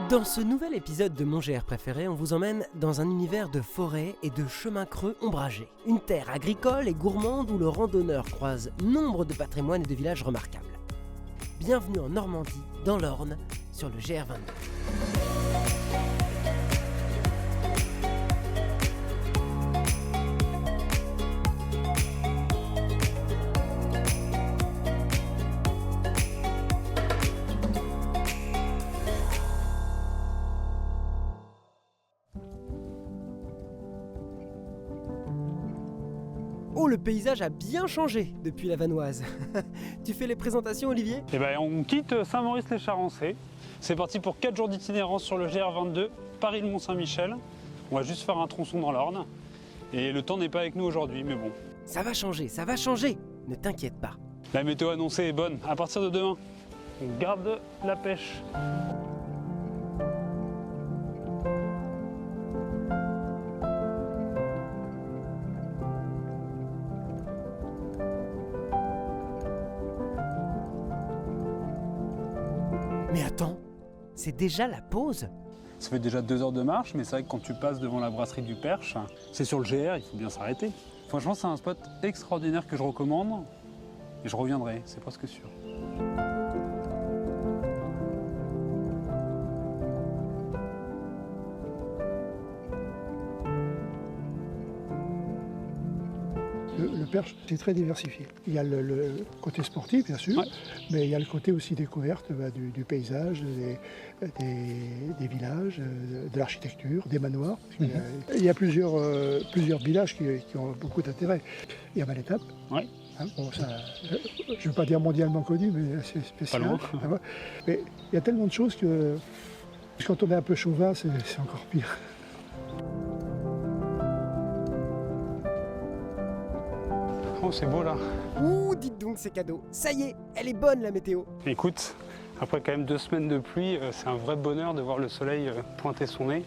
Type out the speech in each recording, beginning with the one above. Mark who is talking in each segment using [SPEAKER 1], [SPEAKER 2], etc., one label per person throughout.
[SPEAKER 1] Dans ce nouvel épisode de Mon GR préféré, on vous emmène dans un univers de forêts et de chemins creux ombragés. Une terre agricole et gourmande où le randonneur croise nombre de patrimoines et de villages remarquables. Bienvenue en Normandie, dans l'Orne, sur le GR22. Oh, le paysage a bien changé depuis la Vanoise. Tu fais les présentations, Olivier ?
[SPEAKER 2] Eh ben, on quitte Saint-Maurice-les-Charençais. C'est parti pour 4 jours d'itinérance sur le GR22, Paris-le-Mont-Saint-Michel. On va juste faire un tronçon dans l'Orne. Et le temps n'est pas avec nous aujourd'hui, mais bon.
[SPEAKER 1] Ça va changer, ça va changer. Ne t'inquiète pas.
[SPEAKER 2] La météo annoncée est bonne. À partir de demain, on garde la pêche.
[SPEAKER 1] Mais attends, c'est déjà la pause ?
[SPEAKER 2] Ça fait déjà 2 heures de marche, mais c'est vrai que quand tu passes devant la brasserie du Perche, c'est sur le GR, il faut bien s'arrêter. Franchement, c'est un spot extraordinaire que je recommande. Et je reviendrai, c'est presque sûr.
[SPEAKER 3] Le Perche, c'est très diversifié. Il y a le côté sportif, bien sûr,
[SPEAKER 2] Ouais.
[SPEAKER 3] mais il y a le côté aussi découverte du paysage, des villages, de l'architecture, des manoirs. Il y a plusieurs villages qui ont beaucoup d'intérêt. Il y a Malétape.
[SPEAKER 2] Ouais.
[SPEAKER 3] Bon, ça, je ne veux pas dire mondialement connu, mais c'est spécial.
[SPEAKER 2] Pas loin.
[SPEAKER 3] Ah ouais. Mais il y a tellement de choses que quand on est un peu chauvin, c'est encore pire.
[SPEAKER 2] Oh, c'est beau là.
[SPEAKER 1] Ouh, dites donc, c'est cadeau. Ça y est, elle est bonne la météo.
[SPEAKER 2] Écoute, après quand même 2 semaines de pluie, c'est un vrai bonheur de voir le soleil pointer son nez.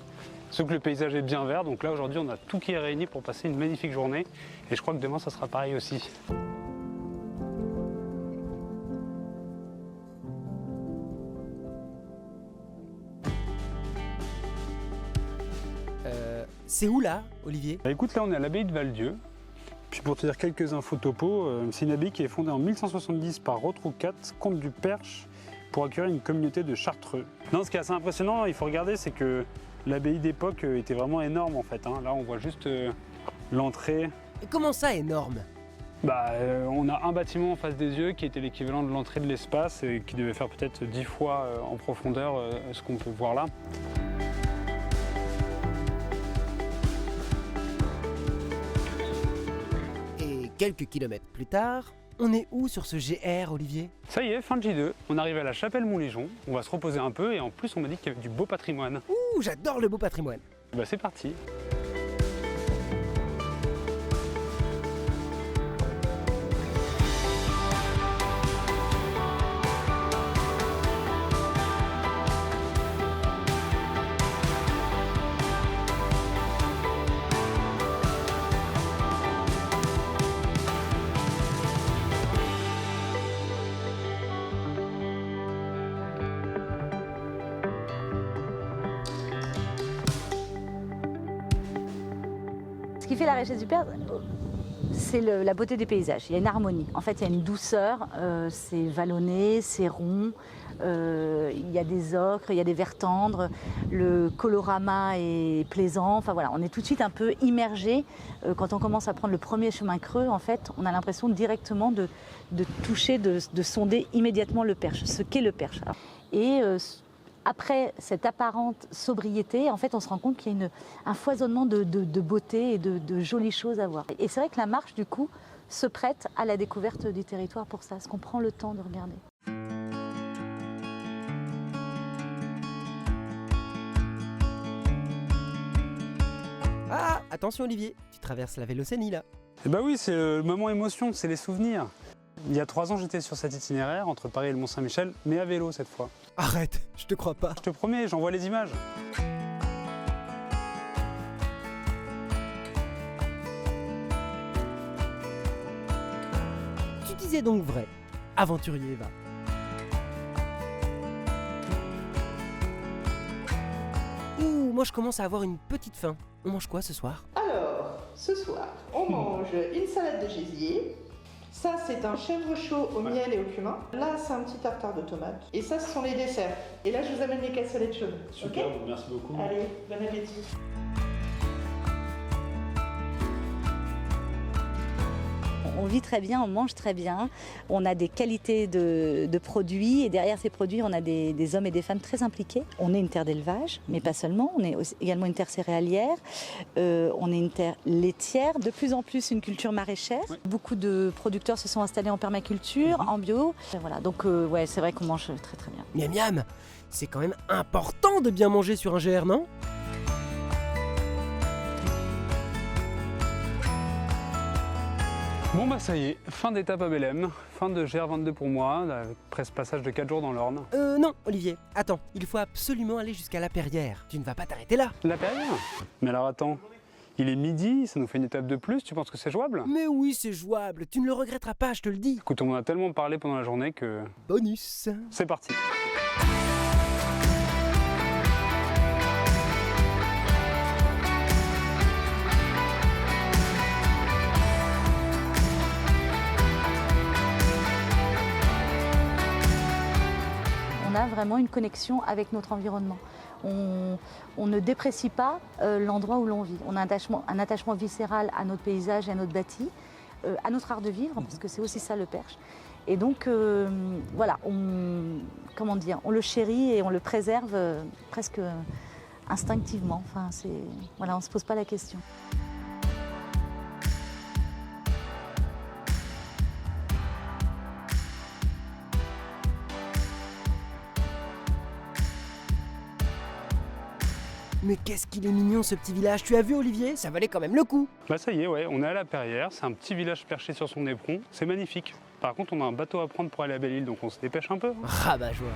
[SPEAKER 2] Sauf que le paysage est bien vert, donc là aujourd'hui on a tout qui est réuni pour passer une magnifique journée. Et je crois que demain ça sera pareil aussi.
[SPEAKER 1] C'est où là, Olivier ?
[SPEAKER 2] Bah écoute, là on est à l'abbaye de Val-Dieu. Puis pour te dire quelques infos topo, c'est une abbaye qui est fondée en 1170 par Rotrou IV, comte du Perche, pour accueillir une communauté de Chartreux. Non, ce qui est assez impressionnant, il faut regarder, c'est que l'abbaye d'époque était vraiment énorme en fait. Là on voit juste l'entrée.
[SPEAKER 1] Et comment ça, énorme ?
[SPEAKER 2] On a un bâtiment en face des yeux qui était l'équivalent de l'entrée de l'espace et qui devait faire peut-être 10 fois en profondeur ce qu'on peut voir là.
[SPEAKER 1] Et quelques kilomètres plus tard, on est où sur ce GR, Olivier ?
[SPEAKER 2] Ça y est, fin de J2, on arrive à la chapelle Montléjon, on va se reposer un peu et en plus on m'a dit qu'il y avait du beau patrimoine.
[SPEAKER 1] Ouh, j'adore le beau patrimoine.
[SPEAKER 2] C'est parti.
[SPEAKER 4] Ce qui fait la richesse du Perche, c'est la beauté des paysages. Il y a une harmonie. En fait, il y a une douceur. C'est vallonné, c'est rond. Il y a des ocres, il y a des verts tendres. Le colorama est plaisant. Enfin voilà, on est tout de suite un peu immergé. Quand on commence à prendre le premier chemin creux, en fait, on a l'impression directement de toucher, de sonder immédiatement le Perche, ce qu'est le Perche. Et après cette apparente sobriété, en fait, on se rend compte qu'il y a un foisonnement de beauté et de jolies choses à voir. Et c'est vrai que la marche, du coup, se prête à la découverte du territoire pour ça, parce qu'on prend le temps de regarder.
[SPEAKER 1] Ah, attention Olivier, tu traverses la Vélocénie là.
[SPEAKER 2] Eh ben oui, c'est le moment émotion, c'est les souvenirs. Il y a 3 ans, j'étais sur cet itinéraire entre Paris et le Mont-Saint-Michel, mais à vélo cette fois.
[SPEAKER 1] Arrête, je te crois pas.
[SPEAKER 2] Je te promets, j'envoie les images.
[SPEAKER 1] Tu disais donc vrai, aventurier va. moi je commence à avoir une petite faim. On mange quoi ce soir?
[SPEAKER 5] Alors, ce soir, on mange une salade de gésier. Ça, c'est un chèvre chaud au miel et au cumin. Là, c'est un petit tartare de tomates. Et ça, ce sont les desserts. Et là, je vous amène les cassolettes chaudes.
[SPEAKER 2] Super,
[SPEAKER 5] Ok.
[SPEAKER 2] merci beaucoup.
[SPEAKER 5] Allez, bon appétit.
[SPEAKER 4] On vit très bien, on mange très bien, on a des qualités de produits et derrière ces produits, on a des hommes et des femmes très impliqués. On est une terre d'élevage, mais pas seulement, on est également une terre céréalière, on est une terre laitière, de plus en plus une culture maraîchère.
[SPEAKER 2] Ouais.
[SPEAKER 4] Beaucoup de producteurs se sont installés en permaculture, en bio. Et voilà, donc ouais, c'est vrai qu'on mange très très bien.
[SPEAKER 1] Miam miam! C'est quand même important de bien manger sur un GR, non?
[SPEAKER 2] Bon bah ça y est, fin d'étape à Bélem, fin de GR22 pour moi, après ce passage de 4 jours dans l'Orne.
[SPEAKER 1] Non, Olivier, attends, il faut absolument aller jusqu'à La Perrière. Tu ne vas pas t'arrêter là.
[SPEAKER 2] La Perrière? Mais alors attends, il est midi, ça nous fait une étape de plus, tu penses que c'est jouable?
[SPEAKER 1] Mais oui, c'est jouable, tu ne le regretteras pas, je te le dis.
[SPEAKER 2] Écoute, on en a tellement parlé pendant la journée que...
[SPEAKER 1] Bonus.
[SPEAKER 2] C'est parti.
[SPEAKER 4] On a vraiment une connexion avec notre environnement. On ne déprécie pas l'endroit où l'on vit. On a un attachement viscéral à notre paysage et à notre bâti, à notre art de vivre, parce que c'est aussi ça le Perche. Et donc, voilà, on le chérit et on le préserve presque instinctivement. Enfin, voilà, on ne se pose pas la question.
[SPEAKER 1] Mais qu'est-ce qu'il est mignon ce petit village, tu as vu Olivier? Ça valait quand même le coup.
[SPEAKER 2] Bah ça y est, ouais, on est à La Perrière, c'est un petit village perché sur son éperon, c'est magnifique. Par contre, on a un bateau à prendre pour aller à Belle-Île, donc on se dépêche un peu.
[SPEAKER 1] Rabat-joie.